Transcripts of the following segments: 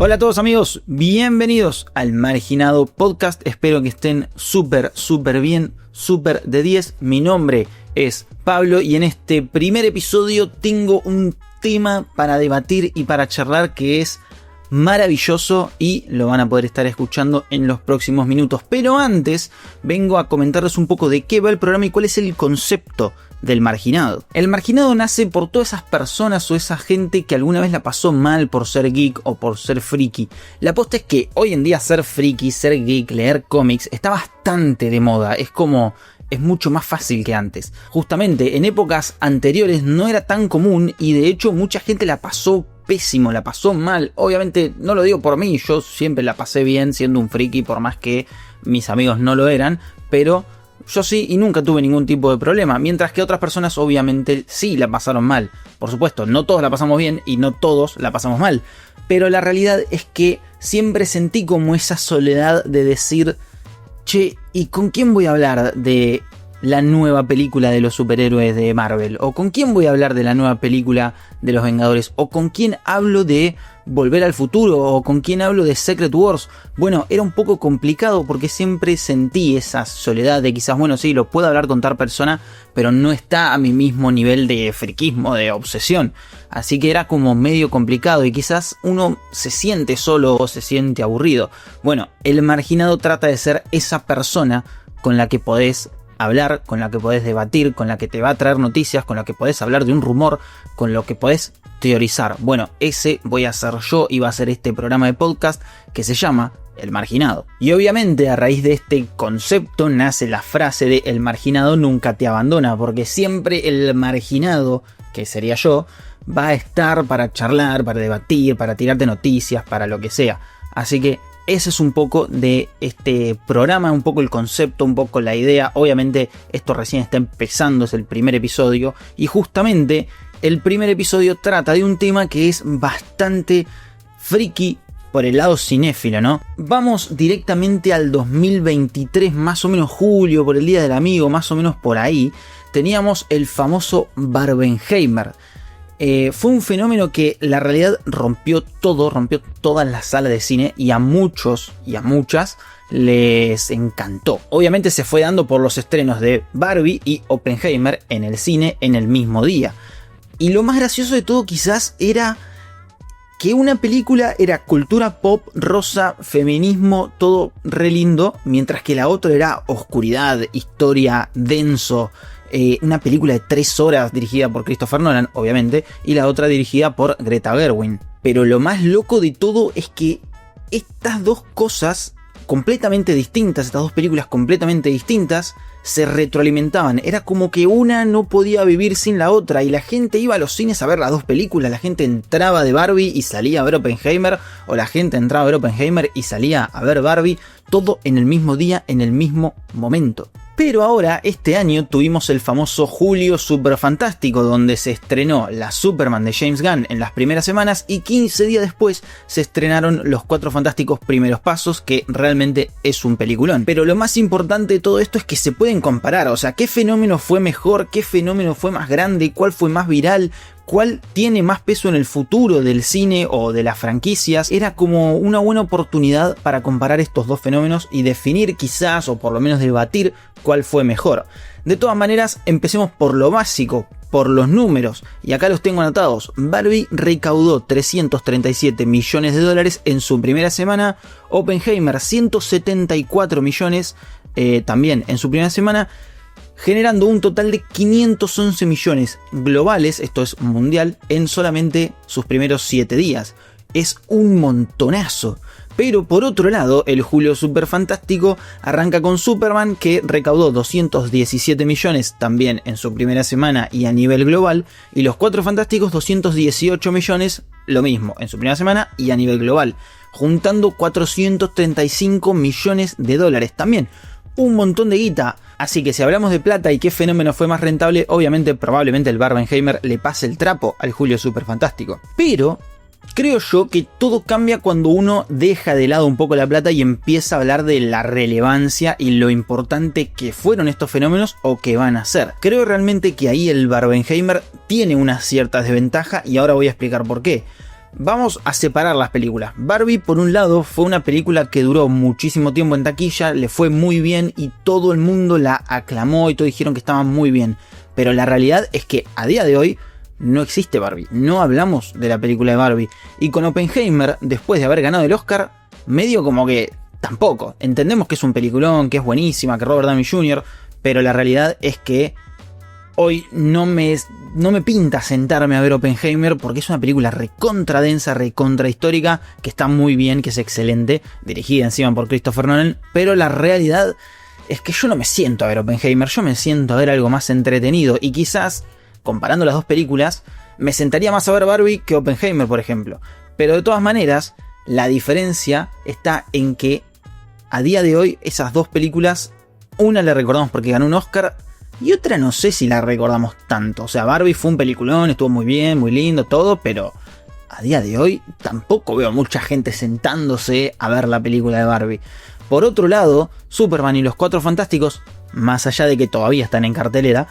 Hola a todos amigos, bienvenidos al Marginado Podcast. Espero que estén súper bien, súper de 10. Mi nombre es Pablo y en este primer episodio tengo un tema para debatir y para charlar que es maravilloso y lo van a poder estar escuchando en los próximos minutos. Pero antes vengo a comentarles un poco de qué va el programa y cuál es el concepto del marginado. El marginado nace por todas esas personas o esa gente que alguna vez la pasó mal por ser geek o por ser friki. La posta es que hoy en día ser friki, ser geek, leer cómics está bastante de moda. Es mucho más fácil que antes. Justamente en épocas anteriores no era tan común y de hecho mucha gente la pasó pésimo, la pasó mal. Obviamente no lo digo por mí, yo siempre la pasé bien siendo un friki por más que mis amigos no lo eran, pero yo sí y nunca tuve ningún tipo de problema, mientras que otras personas obviamente sí la pasaron mal. Por supuesto, no todos la pasamos bien y no todos la pasamos mal, pero la realidad es que siempre sentí como esa soledad de decir: che, ¿y con quién voy a hablar de la nueva película de los superhéroes de Marvel? ¿O con quién voy a hablar de la nueva película de los Vengadores? ¿O con quién hablo de Volver al Futuro? ¿O con quién hablo de Secret Wars? Bueno, era un poco complicado porque siempre sentí esa soledad de quizás, bueno, sí, lo puedo hablar con tal persona, pero no está a mi mismo nivel de friquismo, de obsesión. Así que era como medio complicado y quizás uno se siente solo o se siente aburrido. Bueno, el marginado trata de ser esa persona con la que podés hablar, con la que podés debatir, con la que te va a traer noticias, con la que podés hablar de un rumor, con lo que podés teorizar. Bueno, ese voy a ser yo y va a ser este programa de podcast que se llama El Marginado. Y obviamente a raíz de este concepto nace la frase de el marginado nunca te abandona, porque siempre el marginado, que sería yo, va a estar para charlar, para debatir, para tirarte noticias, para lo que sea. Así que ese es un poco de este programa, un poco el concepto, un poco la idea. Obviamente esto recién está empezando, es el primer episodio. Y justamente el primer episodio trata de un tema que es bastante friki por el lado cinéfilo, ¿no? Vamos directamente al 2023, más o menos julio, por el Día del Amigo, más o menos por ahí. Teníamos el famoso Barbenheimer. Fue un fenómeno que la realidad rompió todas las salas de cine y a muchos y a muchas les encantó. Obviamente se fue dando por los estrenos de Barbie y Oppenheimer en el cine en el mismo día. Y lo más gracioso de todo quizás era que una película era cultura pop, rosa, feminismo, todo re lindo, mientras que la otra era oscuridad, historia, denso. Una película de 3 horas dirigida por Christopher Nolan, obviamente, y la otra dirigida por Greta Gerwig. Pero lo más loco de todo es que estas dos cosas completamente distintas, estas dos películas completamente distintas, se retroalimentaban. Era como que una no podía vivir sin la otra y la gente iba a los cines a ver las dos películas. La gente entraba de Barbie y salía a ver Oppenheimer, o la gente entraba a ver Oppenheimer y salía a ver Barbie, todo en el mismo día, en el mismo momento. Pero ahora, este año, tuvimos el famoso Julio Superfantástico, donde se estrenó la Superman de James Gunn en las primeras semanas y 15 días después se estrenaron Los Cuatro Fantásticos Primeros Pasos, que realmente es un peliculón. Pero lo más importante de todo esto es que se pueden comparar, o sea, ¿qué fenómeno fue mejor? ¿Qué fenómeno fue más grande? ¿Cuál fue más viral? ¿Cuál tiene más peso en el futuro del cine o de las franquicias? Era como una buena oportunidad para comparar estos dos fenómenos y definir quizás, o por lo menos debatir, cuál fue mejor. De todas maneras, empecemos por lo básico, por los números, y acá los tengo anotados. Barbie recaudó $337 millones en su primera semana, Oppenheimer 174 millones también en su primera semana, generando un total de 511 millones globales, esto es mundial, en solamente sus primeros 7 días. Es un montonazo. Pero por otro lado, el Julio Superfantástico arranca con Superman, que recaudó 217 millones también en su primera semana y a nivel global, y Los Cuatro Fantásticos 218 millones, lo mismo, en su primera semana y a nivel global, juntando 435 millones de dólares también. Un montón de guita. Así que si hablamos de plata y qué fenómeno fue más rentable, obviamente probablemente el Barbenheimer le pase el trapo al Julio Superfantástico. Pero creo yo que todo cambia cuando uno deja de lado un poco la plata y empieza a hablar de la relevancia y lo importante que fueron estos fenómenos o que van a ser. Creo realmente que ahí el Barbenheimer tiene una cierta desventaja y ahora voy a explicar por qué. Vamos a separar las películas. Barbie, por un lado, fue una película que duró muchísimo tiempo en taquilla, le fue muy bien y todo el mundo la aclamó y todos dijeron que estaba muy bien. Pero la realidad es que a día de hoy no existe Barbie, no hablamos de la película de Barbie. Y con Oppenheimer, después de haber ganado el Oscar, medio como que tampoco. Entendemos que es un peliculón, que es buenísima, que Robert Downey Jr., pero la realidad es que hoy no me pinta sentarme a ver Oppenheimer porque es una película recontra densa, recontra histórica, que está muy bien, que es excelente, dirigida encima por Christopher Nolan, pero la realidad es que yo no me siento a ver Oppenheimer, yo me siento a ver algo más entretenido y quizás, comparando las dos películas, me sentaría más a ver Barbie que Oppenheimer, por ejemplo. Pero de todas maneras, la diferencia está en que a día de hoy esas dos películas, una la recordamos porque ganó un Oscar, y otra no sé si la recordamos tanto. O sea, Barbie fue un peliculón, estuvo muy bien, muy lindo, todo, pero a día de hoy tampoco veo mucha gente sentándose a ver la película de Barbie. Por otro lado, Superman y los Cuatro Fantásticos, más allá de que todavía están en cartelera,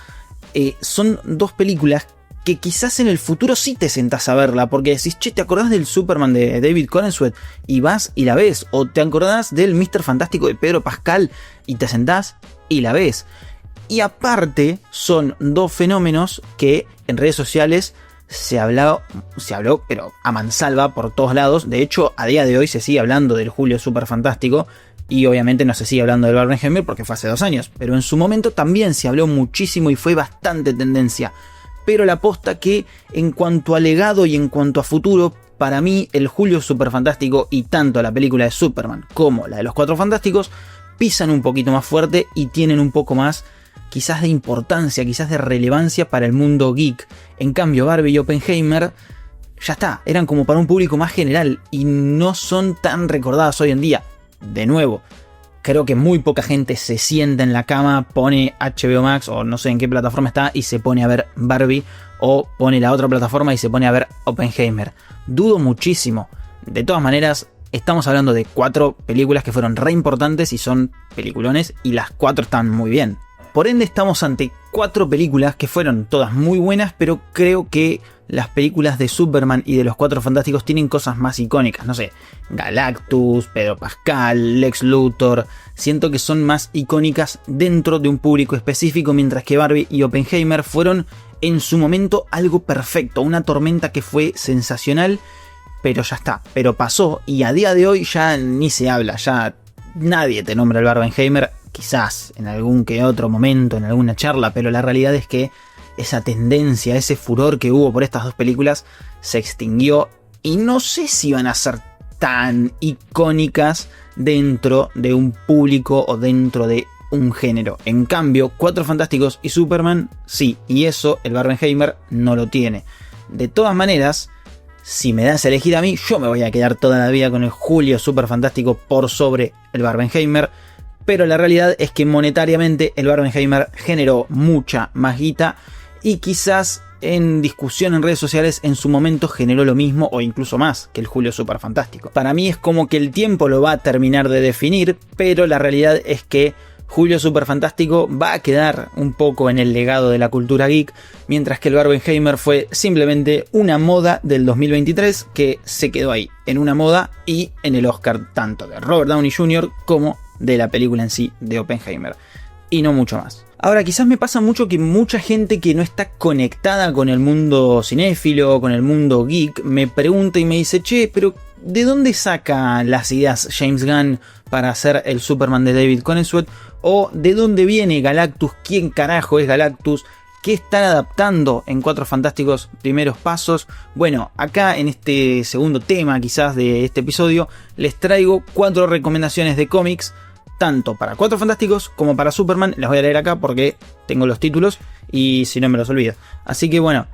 son dos películas que quizás en el futuro sí te sentás a verla, porque decís, che, ¿te acordás del Superman de David Corenswet? Y vas y la ves. O te acordás del Mr. Fantástico de Pedro Pascal y te sentás y la ves. Y aparte son dos fenómenos que en redes sociales se habló, pero a mansalva por todos lados. De hecho, a día de hoy se sigue hablando del Julio Super Fantástico y obviamente no se sigue hablando del Barbenheimer porque fue hace 2 años. Pero en su momento también se habló muchísimo y fue bastante tendencia. Pero la posta que en cuanto a legado y en cuanto a futuro, para mí el Julio Super Fantástico y tanto la película de Superman como la de los Cuatro Fantásticos pisan un poquito más fuerte y tienen un poco más quizás de importancia, quizás de relevancia para el mundo geek. En cambio, Barbie y Oppenheimer, ya está, eran como para un público más general y no son tan recordadas hoy en día. De nuevo, creo que muy poca gente se sienta en la cama, pone HBO Max o no sé en qué plataforma está y se pone a ver Barbie, o pone la otra plataforma y se pone a ver Oppenheimer. Dudo muchísimo. De todas maneras, estamos hablando de 4 películas que fueron re importantes y son peliculones y las 4 están muy bien. Por ende estamos ante 4 películas que fueron todas muy buenas, pero creo que las películas de Superman y de los Cuatro Fantásticos tienen cosas más icónicas. No sé, Galactus, Pedro Pascal, Lex Luthor. Siento que son más icónicas dentro de un público específico, mientras que Barbie y Oppenheimer fueron en su momento algo perfecto. Una tormenta que fue sensacional, pero ya está, pero pasó y a día de hoy ya ni se habla, ya nadie te nombra el Barbenheimer. Quizás en algún que otro momento, en alguna charla, pero la realidad es que esa tendencia, ese furor que hubo por estas dos películas se extinguió y no sé si van a ser tan icónicas dentro de un público o dentro de un género. En cambio, Cuatro Fantásticos y Superman sí, y eso el Barbenheimer no lo tiene. De todas maneras, si me das a elegir a mí, yo me voy a quedar toda la vida con el Julio Super Fantástico por sobre el Barbenheimer. Pero la realidad es que monetariamente el Barbenheimer generó mucha más guita y quizás en discusión en redes sociales en su momento generó lo mismo o incluso más que el Julio Super Fantástico. Para mí es como que el tiempo lo va a terminar de definir, pero la realidad es que Julio Super Fantástico va a quedar un poco en el legado de la cultura geek, mientras que el Barbenheimer fue simplemente una moda del 2023 que se quedó ahí, en una moda y en el Oscar tanto de Robert Downey Jr. como de la película en sí de Oppenheimer, y no mucho más. Ahora, quizás me pasa mucho que mucha gente que no está conectada con el mundo cinéfilo, con el mundo geek, me pregunta y me dice, che, pero ¿de dónde saca las ideas James Gunn para hacer el Superman de David Corenswet? ¿O de dónde viene Galactus? ¿Quién carajo es Galactus? ¿Qué están adaptando en Cuatro Fantásticos Primeros Pasos? Bueno, acá en este segundo tema quizás de este episodio les traigo 4 recomendaciones de cómics, tanto para Cuatro Fantásticos como para Superman. Las voy a leer acá porque tengo los títulos y si no me los olvido. Así que bueno,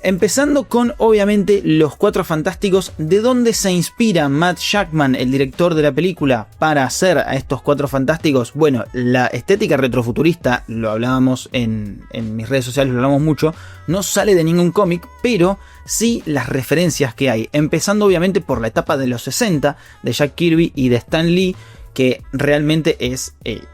empezando con obviamente los Cuatro Fantásticos. ¿De dónde se inspira Matt Shakman, el director de la película, para hacer a estos Cuatro Fantásticos? Bueno, la estética retrofuturista, lo hablábamos en mis redes sociales, lo hablamos mucho, no sale de ningún cómic, pero sí las referencias que hay. Empezando obviamente por la etapa de los 60 de Jack Kirby y de Stan Lee, que realmente es el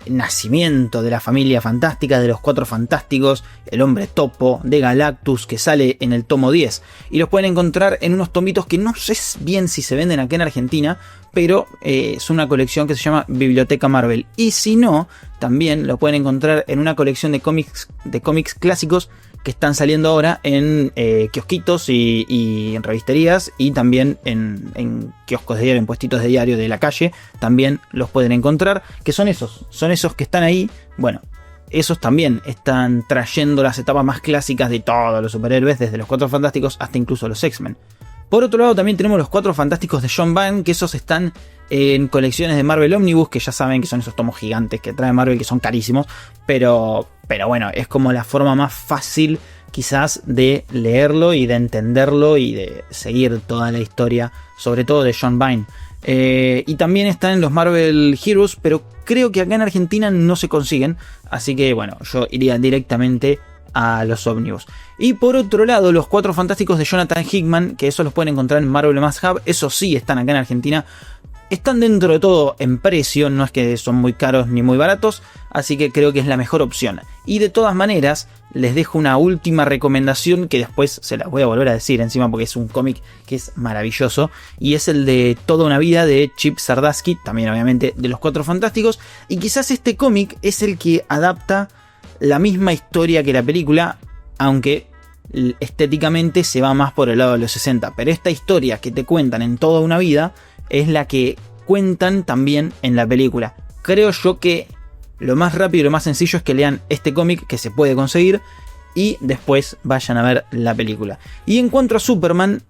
nacimiento de la familia fantástica, de los Cuatro Fantásticos, el Hombre Topo, de Galactus, que sale en el tomo 10. Y los pueden encontrar en unos tomitos que no sé bien si se venden acá en Argentina, pero es una colección que se llama Biblioteca Marvel. Y si no, también lo pueden encontrar en una colección de cómics clásicos que están saliendo ahora en kiosquitos y en revisterías, y también en kioscos de diario, en puestitos de diario de la calle, también los pueden encontrar, que son esos que están ahí. Bueno, esos también están trayendo las etapas más clásicas de todos los superhéroes, desde los Cuatro Fantásticos hasta incluso los X-Men. Por otro lado, también tenemos los Cuatro Fantásticos de John Byrne, que esos están en colecciones de Marvel Omnibus, que ya saben que son esos tomos gigantes que trae Marvel, que son carísimos, pero bueno, es como la forma más fácil quizás de leerlo y de entenderlo y de seguir toda la historia, sobre todo de John Byrne. Y también están en los Marvel Heroes, pero creo que acá en Argentina no se consiguen, así que bueno, yo iría directamente a los Omnibus. Y por otro lado, los Cuatro Fantásticos de Jonathan Hickman, que esos los pueden encontrar en Marvel Must Have, esos sí están acá en Argentina. Están dentro de todo en precio, no es que son muy caros ni muy baratos, así que creo que es la mejor opción. Y de todas maneras, les dejo una última recomendación que después se las voy a volver a decir encima, porque es un cómic que es maravilloso, y es el de Toda una vida de Chip Zdarsky, también obviamente de los Cuatro Fantásticos, y quizás este cómic es el que adapta la misma historia que la película, aunque estéticamente se va más por el lado de los 60, pero esta historia que te cuentan en Toda una vida es la que cuentan también en la película. Creo yo que lo más rápido y lo más sencillo es que lean este cómic, que se puede conseguir, y después vayan a ver la película. Y en cuanto a Superman,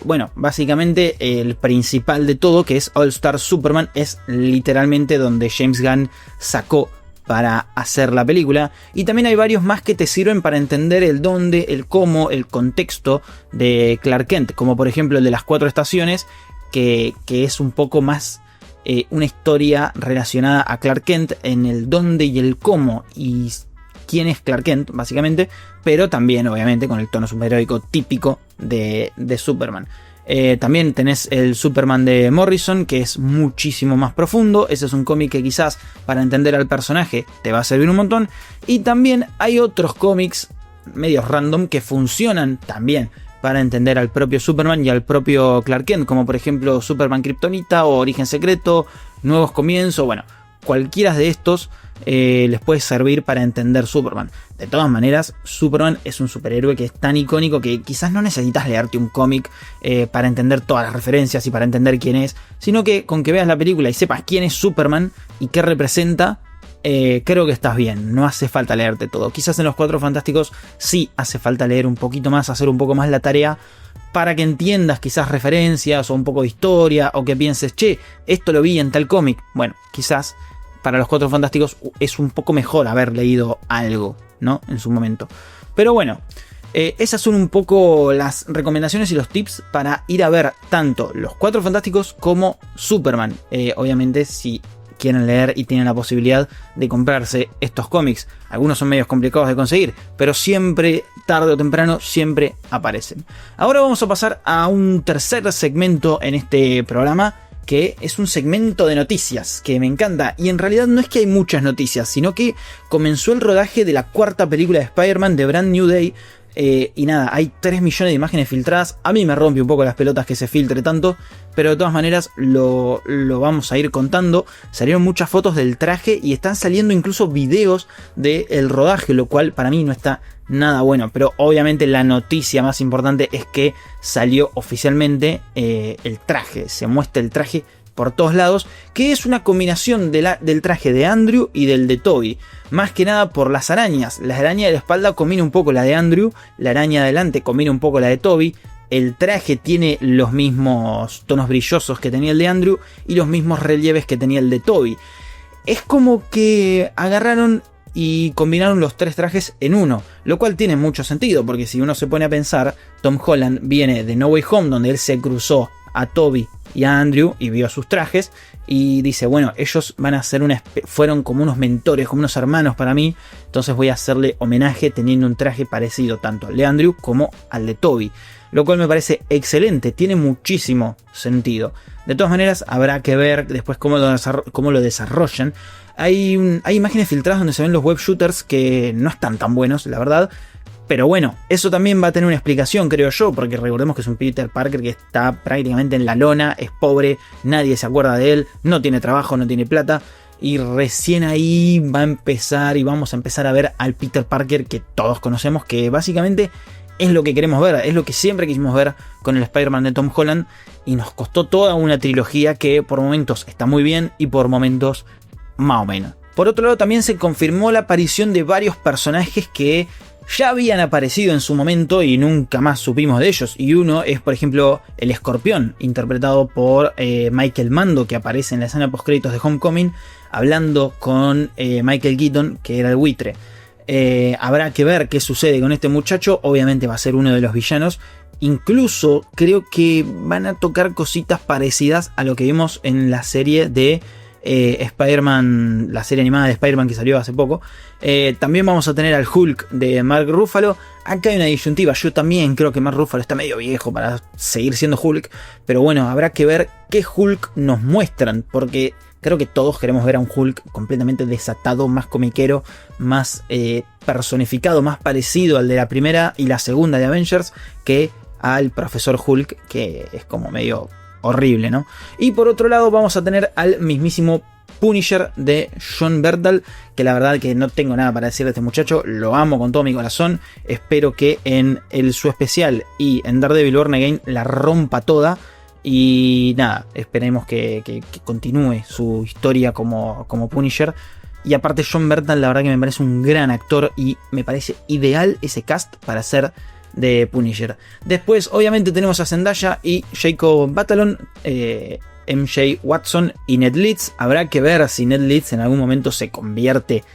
bueno, básicamente el principal de todo, que es All Star Superman, es literalmente donde James Gunn sacó para hacer la película, y también hay varios más que te sirven para entender el dónde, el cómo, el contexto de Clark Kent, como por ejemplo el de las 4 estaciones, que es un poco más una historia relacionada a Clark Kent en el dónde y el cómo y quién es Clark Kent, básicamente, pero también obviamente con el tono superheroico típico de Superman. También tenés el Superman de Morrison, que es muchísimo más profundo. Ese es un cómic que quizás para entender al personaje te va a servir un montón. Y también hay otros cómics medios random que funcionan también para entender al propio Superman y al propio Clark Kent, como por ejemplo Superman Kryptonita o Origen Secreto, Nuevos Comienzos. Bueno, cualquiera de estos les puede servir para entender Superman. De todas maneras, Superman es un superhéroe que es tan icónico que quizás no necesitas leerte un cómic para entender todas las referencias y para entender quién es, sino que con que veas la película y sepas quién es Superman y qué representa, creo que estás bien. No hace falta leerte todo. Quizás en los Cuatro Fantásticos sí hace falta leer un poquito más, hacer un poco más la tarea, para que entiendas quizás referencias o un poco de historia, o que pienses, che, esto lo vi en tal cómic. Bueno, quizás para los Cuatro Fantásticos es un poco mejor haber leído algo, ¿no? En su momento. Pero bueno, esas son un poco las recomendaciones y los tips para ir a ver tanto los Cuatro Fantásticos como Superman. Obviamente, si quieren leer y tienen la posibilidad de comprarse estos cómics. Algunos son medios complicados de conseguir, pero siempre, tarde o temprano, siempre aparecen. Ahora vamos a pasar a un tercer segmento en este programa, que es un segmento de noticias que me encanta, y en realidad no es que hay muchas noticias, sino que comenzó el rodaje de la cuarta película de Spider-Man, de Brand New Day, y nada, hay 3 millones de imágenes filtradas. A mí me rompe un poco las pelotas que se filtre tanto, pero de todas maneras lo vamos a ir contando. Salieron muchas fotos del traje y están saliendo incluso videos del rodaje, lo cual para mí no está nada bueno, pero obviamente la noticia más importante es que salió oficialmente el traje. Se muestra el traje por todos lados, que es una combinación del traje de Andrew y del de Tobey, más que nada por las arañas. La araña de la espalda combina un poco la de Andrew, la araña de adelante combina un poco la de Tobey. El traje tiene los mismos tonos brillosos que tenía el de Andrew y los mismos relieves que tenía el de Tobey. Es como que agarraron y combinaron los 3 trajes en uno, lo cual tiene mucho sentido, porque si uno se pone a pensar, Tom Holland viene de No Way Home, donde él se cruzó a Toby y a Andrew y vio sus trajes y dice, bueno, ellos van a ser fueron como unos mentores, como unos hermanos para mí, entonces voy a hacerle homenaje teniendo un traje parecido tanto al de Andrew como al de Toby, lo cual me parece excelente, tiene muchísimo sentido. De todas maneras, habrá que ver después cómo lo desarrollan. Hay imágenes filtradas donde se ven los web shooters que no están tan buenos, la verdad. Pero bueno, eso también va a tener una explicación, creo yo, porque recordemos que es un Peter Parker que está prácticamente en la lona, es pobre, nadie se acuerda de él, no tiene trabajo, no tiene plata, y recién ahí va a empezar y vamos a empezar a ver al Peter Parker que todos conocemos, que básicamente es lo que queremos ver, es lo que siempre quisimos ver con el Spider-Man de Tom Holland, y nos costó toda una trilogía que por momentos está muy bien y por momentos más o menos. Por otro lado, también se confirmó la aparición de varios personajes que ya habían aparecido en su momento y nunca más supimos de ellos. Y uno es, por ejemplo, el Escorpión, interpretado por Michael Mando, que aparece en la escena postcréditos de Homecoming, hablando con Michael Keaton, que era el buitre. Habrá que ver qué sucede con este muchacho. Obviamente va a ser uno de los villanos. Incluso creo que van a tocar cositas parecidas a lo que vimos en la serie de Spider-Man, la serie animada de Spider-Man que salió hace poco. También vamos a tener al Hulk de Mark Ruffalo. Acá hay una disyuntiva, yo también creo que Mark Ruffalo está medio viejo para seguir siendo Hulk, pero bueno, habrá que ver qué Hulk nos muestran, porque creo que todos queremos ver a un Hulk completamente desatado, más comiquero, más personificado, más parecido al de la primera y la segunda de Avengers que al Profesor Hulk, que es como medio horrible, ¿no? Y por otro lado vamos a tener al mismísimo Punisher de Jon Bernthal, que la verdad que no tengo nada para decir de este muchacho, lo amo con todo mi corazón, espero que en su especial y en Daredevil Born Again la rompa toda, y nada, esperemos que continúe su historia como Punisher. Y aparte Jon Bernthal la verdad que me parece un gran actor y me parece ideal ese cast para ser de Punisher. Después obviamente tenemos a Zendaya y Jacob Batalon, MJ Watson y Ned Leeds. Habrá que ver si Ned Leeds en algún momento se convierte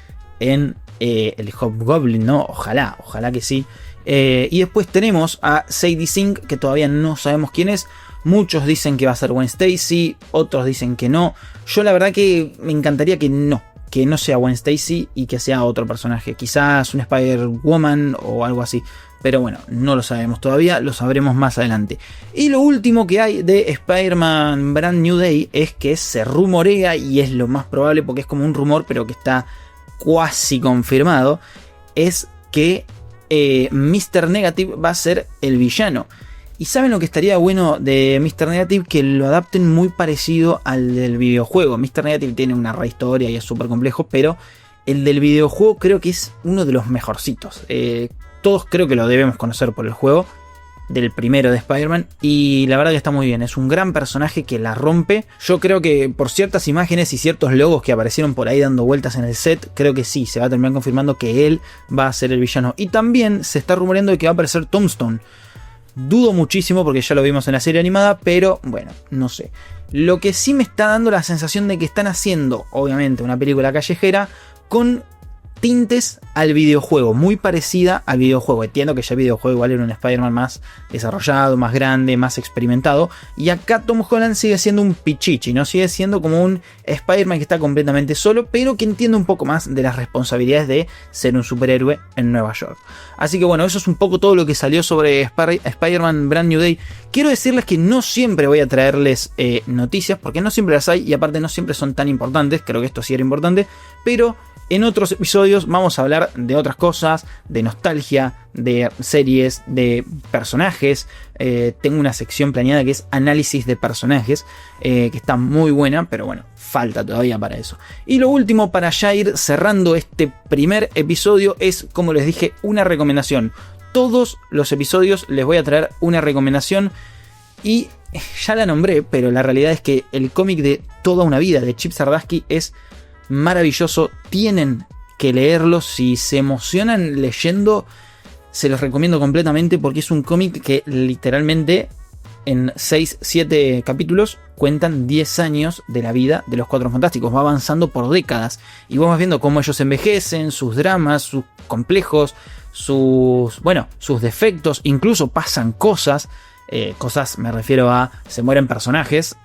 en el Hobgoblin, ¿no? Ojalá que sí. Y después tenemos a Sadie Sink, que todavía no sabemos quién es. Muchos dicen que va a ser Gwen Stacy, otros dicen que no. Yo la verdad que me encantaría que no sea Gwen Stacy y que sea otro personaje. Quizás un Spider-Woman o algo así. Pero bueno, no lo sabemos todavía, lo sabremos más adelante. Y lo último que hay de Spider-Man Brand New Day es que se rumorea, y es lo más probable porque es como un rumor pero que está cuasi confirmado, es que Mr. Negative va a ser el villano. ¿Y saben lo que estaría bueno de Mr. Negative? Que lo adapten muy parecido al del videojuego. Mr. Negative tiene una rehistoria y es súper complejo, pero el del videojuego creo que es uno de los mejorcitos. Todos creo que lo debemos conocer por el juego del primero de Spider-Man, y la verdad que está muy bien, es un gran personaje que la rompe. Yo creo que por ciertas imágenes y ciertos logos que aparecieron por ahí dando vueltas en el set, creo que sí, se va a terminar confirmando que él va a ser el villano. Y también se está rumoreando de que va a aparecer Tombstone. Dudo muchísimo porque ya lo vimos en la serie animada, pero bueno, no sé. Lo que sí me está dando la sensación de que están haciendo, obviamente, una película callejera con tintes al videojuego, muy parecida al videojuego. Entiendo que ya el videojuego igual era un Spider-Man más desarrollado, más grande, más experimentado, y acá Tom Holland sigue siendo un pichichi, no sigue siendo como un Spider-Man que está completamente solo, pero que entiende un poco más de las responsabilidades de ser un superhéroe en Nueva York. Así que bueno, eso es un poco todo lo que salió sobre Spider-Man Brand New Day. Quiero decirles que no siempre voy a traerles noticias, porque no siempre las hay, y aparte no siempre son tan importantes. Creo que esto sí era importante, pero en otros episodios vamos a hablar de otras cosas, de nostalgia, de series, de personajes. Tengo una sección planeada que es análisis de personajes, que está muy buena, pero bueno, falta todavía para eso. Y lo último, para ya ir cerrando este primer episodio, es, como les dije, una recomendación. Todos los episodios les voy a traer una recomendación, y ya la nombré, pero la realidad es que el cómic de Toda una vida de Chip Zdarsky es maravilloso, tienen que leerlo. Si se emocionan leyendo, se los recomiendo completamente, porque es un cómic que literalmente en 6-7 capítulos cuentan 10 años de la vida de los Cuatro Fantásticos, va avanzando por décadas y vamos viendo cómo ellos envejecen, sus dramas, sus complejos, sus defectos, incluso pasan cosas. Cosas, me refiero a se mueren personajes.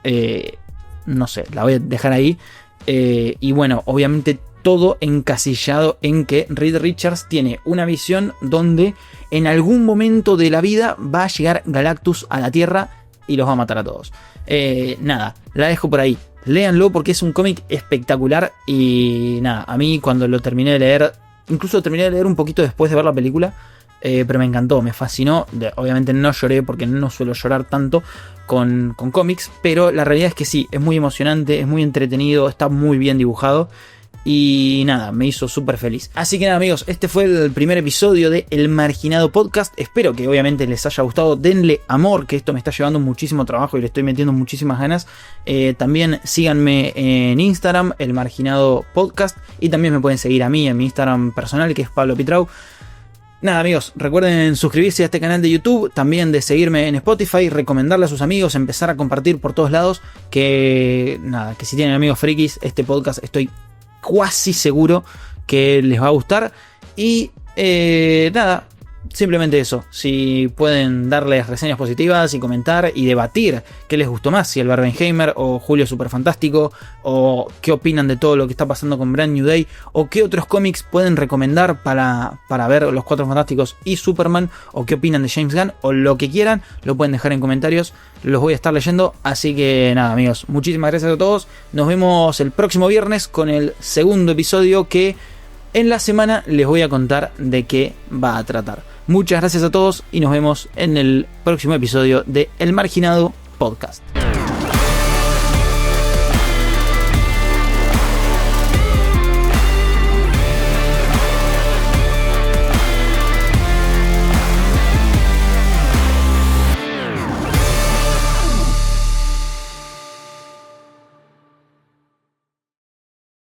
No sé, la voy a dejar ahí. Y bueno, obviamente todo encasillado en que Reed Richards tiene una visión donde en algún momento de la vida va a llegar Galactus a la Tierra y los va a matar a todos. Nada, la dejo por ahí. Léanlo porque es un cómic espectacular. Y nada, a mí cuando lo terminé de leer, incluso terminé de leer un poquito después de ver la película, pero me encantó, me fascinó. Obviamente no lloré porque no suelo llorar tanto con cómics, pero la realidad es que sí, es muy emocionante, es muy entretenido, está muy bien dibujado. Y nada, me hizo súper feliz. Así que nada, amigos, este fue el primer episodio de El Marginado Podcast. Espero que obviamente les haya gustado. Denle amor, que esto me está llevando muchísimo trabajo y le estoy metiendo muchísimas ganas. También síganme en Instagram, El Marginado Podcast. Y también me pueden seguir a mí en mi Instagram personal, que es Pablo Pitrau. Nada, amigos, recuerden suscribirse a este canal de YouTube, también de seguirme en Spotify, recomendarle a sus amigos, empezar a compartir por todos lados. Que nada, que si tienen amigos frikis, este podcast estoy casi seguro que les va a gustar. Y nada, simplemente eso. Si pueden darles reseñas positivas y comentar y debatir qué les gustó más, si el Barbenheimer o Julio Superfantástico, o qué opinan de todo lo que está pasando con Brand New Day, o qué otros cómics pueden recomendar para ver Los Cuatro Fantásticos y Superman, o qué opinan de James Gunn, o lo que quieran, lo pueden dejar en comentarios, los voy a estar leyendo. Así que nada, amigos, muchísimas gracias a todos. Nos vemos el próximo viernes con el segundo episodio, que en la semana les voy a contar de qué va a tratar. Muchas gracias a todos y nos vemos en el próximo episodio de El Marginado Podcast.